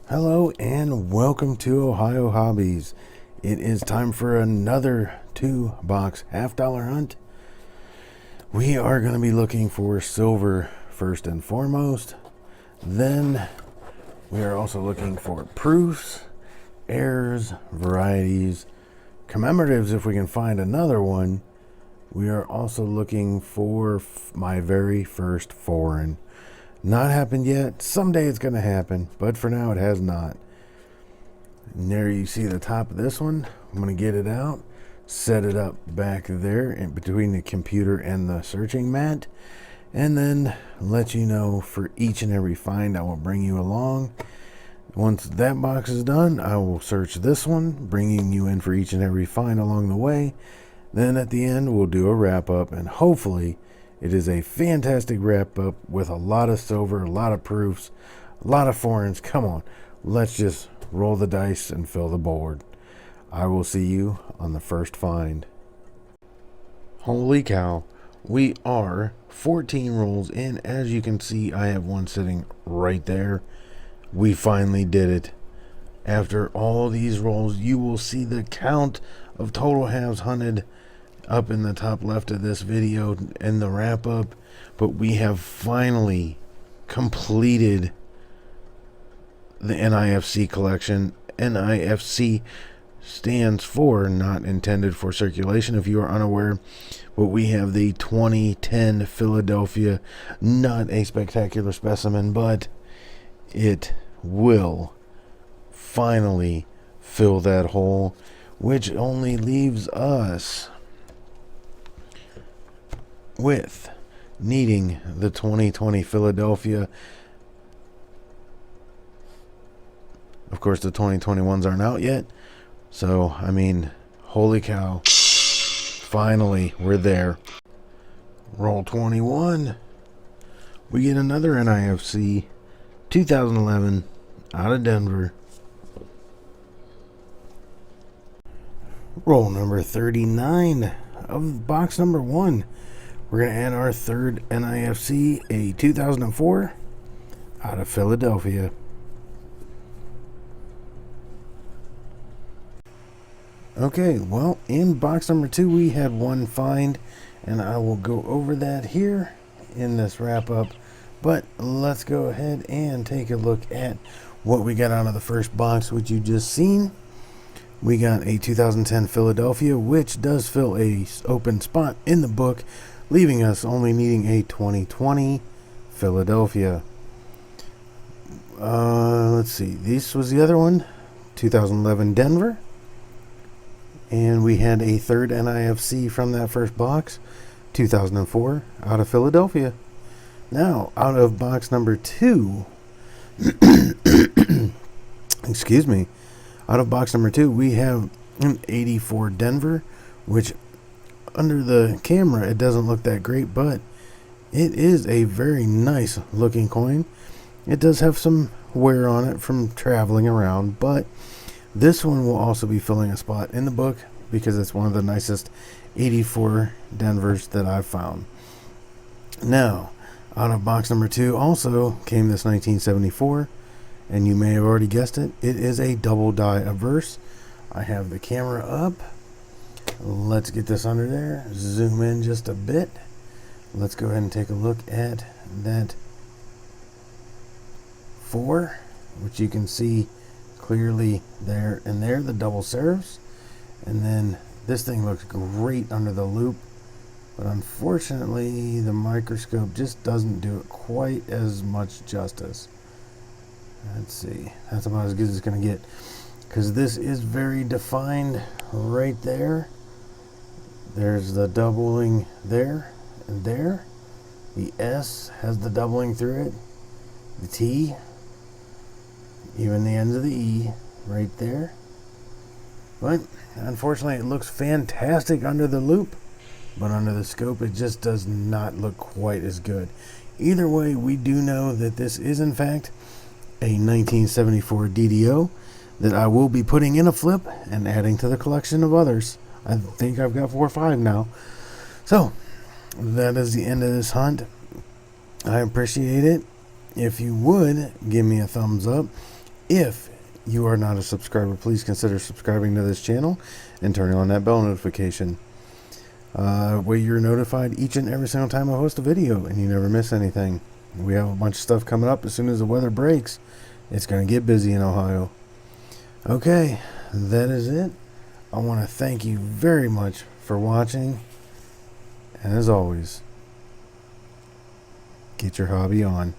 Hello and welcome to Ohio Hobbies. It is time for another 2-box half-dollar hunt. We are going to be looking for silver first and foremost. Then we are also looking for proofs, errors, varieties, commemoratives if we can find another one. We are also looking for my very first foreign. Not happened yet. Someday it's going to happen, but for now it has not. And there you see the top of this one. I'm going to get it out, set it up back there in between the computer and the searching mat, and then let you know for each and every find I will bring you along. Once that box is done, I will search this one, bringing you in for each and every find along the way. Then at the end, we'll do a wrap up, and hopefully it is a fantastic wrap up with a lot of silver, a lot of proofs, a lot of foreigns. Come on, let's just roll the dice and fill the board. I will see you on the first find. Holy cow, we are 14 rolls in. As you can see, I have one sitting right there. We finally did it. After all these rolls, you will see the count of total halves hunted up in the top left of this video and the wrap up, but we have finally completed the NIFC collection. NIFC stands for not intended for circulation, if you are unaware, but we have the 2010 Philadelphia. Not a spectacular specimen, but it will finally fill that hole, which only leaves us with needing the 2020 Philadelphia. Of course, the 2021s aren't out yet. So, I mean, holy cow. Finally, we're there. Roll 21. We get another NIFC 2011 out of Denver. Roll number 39 of box number 1. We're going to add our third NIFC, a 2004 out of Philadelphia. Okay, well, in box number 2 we had one find, and I will go over that here in this wrap up. But let's go ahead and take a look at what we got out of the first box, which you just seen. We got a 2010 Philadelphia, which does fill a open spot in the book, leaving us only needing a 2020 Philadelphia. Let's see. This was the other one, 2011 Denver. And we had a third NIFC from that first box, 2004 out of Philadelphia. Now, out of box number 2, excuse me, out of box number 2, we have an 84 Denver, which under the camera it doesn't look that great, but it is a very nice looking coin. It does have some wear on it from traveling around, but this one will also be filling a spot in the book because it's one of the nicest 84 Denvers that I've found. Now, out of box number 2 also came this 1974, and you may have already guessed it. It is a double die averse. I have the camera up. Let's get this under there. Zoom in just a bit. Let's go ahead and take a look at that 4, which you can see clearly there and there, the double serifs. And then this thing looks great under the loop, but unfortunately the microscope just doesn't do it quite as much justice. Let's see, that's about as good as it's going to get, because this is very defined right there. There's the doubling there and there. The S has the doubling through it. The T, even the ends of the E right there. But unfortunately it looks fantastic under the loop, but under the scope it just does not look quite as good. Either way, we do know that this is in fact a 1974 DDO that I will be putting in a flip and adding to the collection of others. I think I've got 4 or 5 now. So that is the end of this hunt. I appreciate it. If you would give me a thumbs up, If you are not a subscriber, please consider subscribing to this channel and turning on that bell notification. Where you're notified each and every single time I host a video and you never miss anything. We have a bunch of stuff coming up as soon as the weather breaks. It's going to get busy in Ohio. Okay, that is it. I want to thank you very much for watching. And as always, get your hobby on.